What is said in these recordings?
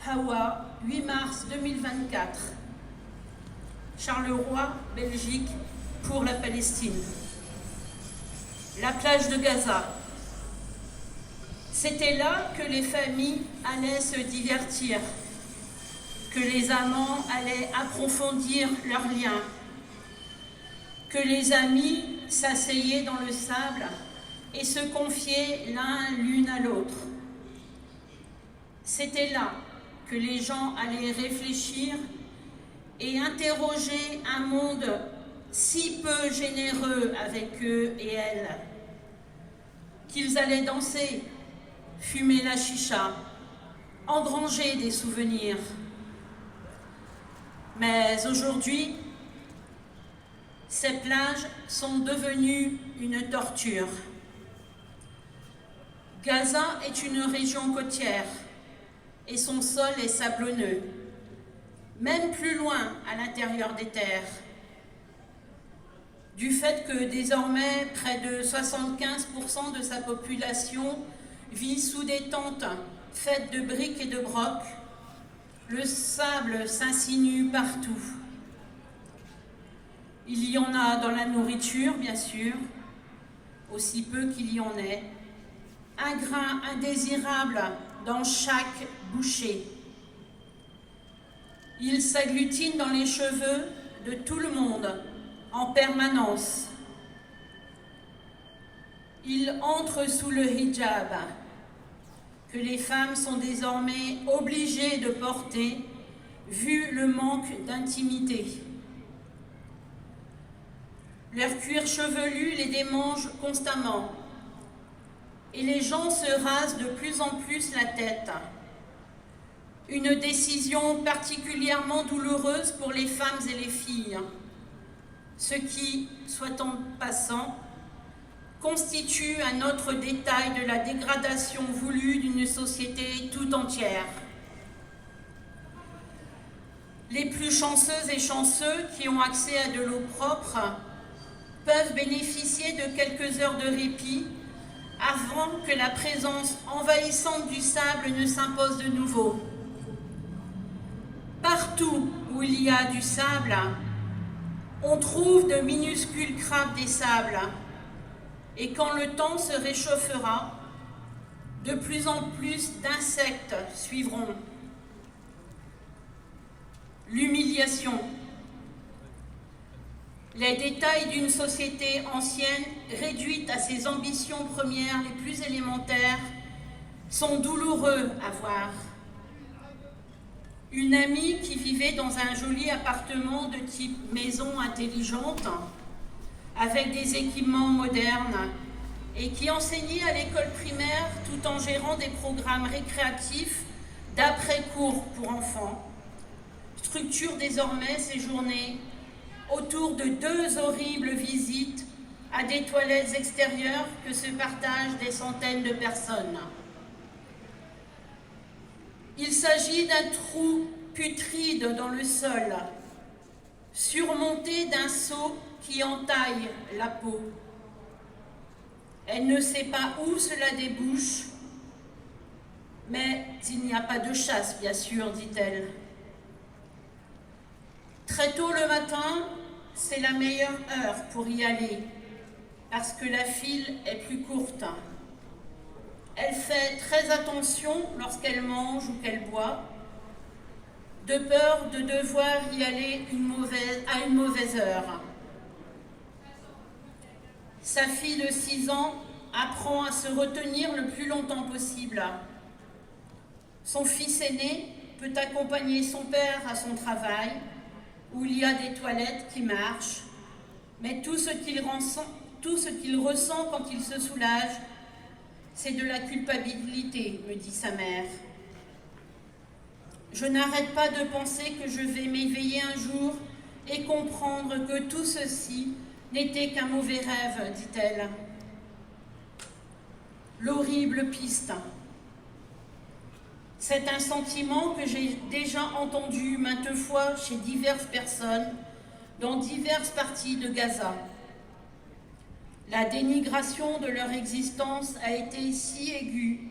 Hawa, 8 mars 2024. Charleroi, Belgique, pour la Palestine. La plage de Gaza. C'était là que les familles allaient se divertir, que les amants allaient approfondir leurs liens, que les amis s'asseyaient dans le sable et se confiaient l'une à l'autre. C'était là que les gens allaient réfléchir et interroger un monde si peu généreux avec eux et elles, qu'ils allaient danser, fumer la chicha, engranger des souvenirs. Mais aujourd'hui, ces plages sont devenues une torture. Gaza est une région côtière et son sol est sablonneux, même plus loin à l'intérieur des terres. Du fait que désormais près de 75% de sa population vit sous des tentes faites de briques et de brocs, le sable s'insinue partout. Il y en a dans la nourriture, bien sûr, aussi peu qu'il y en ait, un grain indésirable dans chaque bouchée. Il s'agglutine dans les cheveux de tout le monde en permanence. Il entre sous le hijab, que les femmes sont désormais obligées de porter, vu le manque d'intimité. Leur cuir chevelu les démange constamment, et les gens se rasent de plus en plus la tête. Une décision particulièrement douloureuse pour les femmes et les filles, ce qui, soit en passant, constitue un autre détail de la dégradation voulue d'une société tout entière. Les plus chanceuses et chanceux qui ont accès à de l'eau propre peuvent bénéficier de quelques heures de répit avant que la présence envahissante du sable ne s'impose de nouveau. Partout où il y a du sable, on trouve de minuscules crabes des sables. Et quand le temps se réchauffera, de plus en plus d'insectes suivront. L'humiliation. Les détails d'une société ancienne, réduite à ses ambitions premières les plus élémentaires, sont douloureux à voir. Une amie qui vivait dans un joli appartement de type maison intelligente, avec des équipements modernes, et qui enseignait à l'école primaire tout en gérant des programmes récréatifs d'après-cours pour enfants, structure désormais ses journées autour de 2 horribles visites à des toilettes extérieures que se partagent des centaines de personnes. Il s'agit d'un trou putride dans le sol, surmonté d'un seau qui entaille la peau. Elle ne sait pas où cela débouche, mais il n'y a pas de chasse, bien sûr, dit-elle. Très tôt le matin, c'est la meilleure heure pour y aller, parce que la file est plus courte. Elle fait très attention lorsqu'elle mange ou qu'elle boit, de peur de devoir y aller à une mauvaise heure. Sa fille de 6 ans apprend à se retenir le plus longtemps possible. Son fils aîné peut accompagner son père à son travail, où il y a des toilettes qui marchent, mais tout ce qu'il ressent quand il se soulage, c'est de la culpabilité, me dit sa mère. Je n'arrête pas de penser que je vais m'éveiller un jour et comprendre que tout ceci n'était qu'un mauvais rêve, dit-elle. L'horrible piste. C'est un sentiment que j'ai déjà entendu maintes fois chez diverses personnes dans diverses parties de Gaza. La dénigration de leur existence a été si aiguë,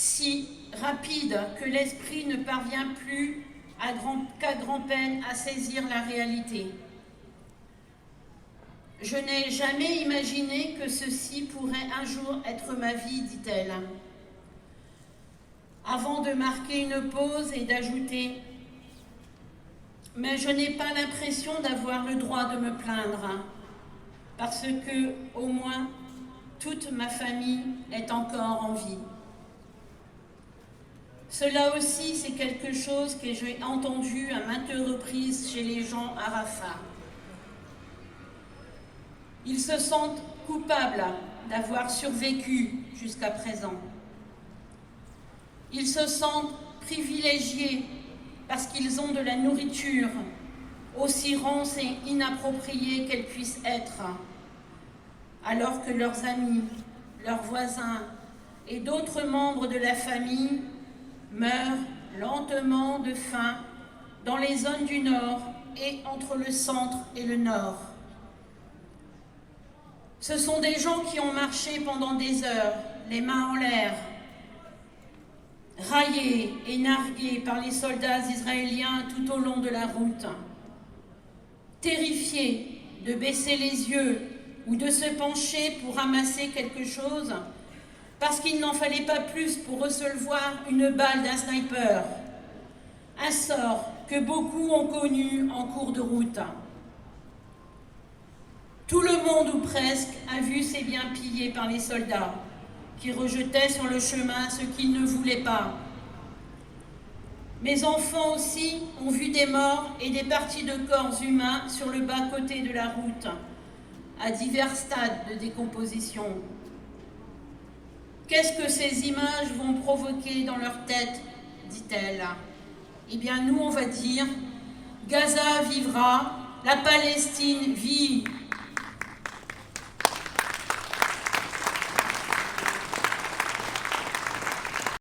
si rapide que l'esprit ne parvient plus qu'à grand-peine à saisir la réalité. Je n'ai jamais imaginé que ceci pourrait un jour être ma vie, dit-elle. Avant de marquer une pause et d'ajouter « Mais je n'ai pas l'impression d'avoir le droit de me plaindre, parce que, au moins, toute ma famille est encore en vie. » Cela aussi, c'est quelque chose que j'ai entendu à maintes reprises chez les gens à Rafah. Ils se sentent coupables d'avoir survécu jusqu'à présent. Ils se sentent privilégiés parce qu'ils ont de la nourriture, aussi ronce et inappropriée qu'elle puisse être, alors que leurs amis, leurs voisins et d'autres membres de la famille meurent lentement de faim dans les zones du Nord et entre le centre et le Nord. Ce sont des gens qui ont marché pendant des heures, les mains en l'air, raillés et nargués par les soldats israéliens tout au long de la route, terrifiés de baisser les yeux ou de se pencher pour ramasser quelque chose, parce qu'il n'en fallait pas plus pour recevoir une balle d'un sniper, un sort que beaucoup ont connu en cours de route. Tout le monde, ou presque, a vu ses biens pillés par les soldats, qui rejetaient sur le chemin ce qu'ils ne voulaient pas. Mes enfants aussi ont vu des morts et des parties de corps humains sur le bas-côté de la route, à divers stades de décomposition. Qu'est-ce que ces images vont provoquer dans leur tête, dit-elle. Eh bien, nous, on va dire, Gaza vivra, la Palestine vit.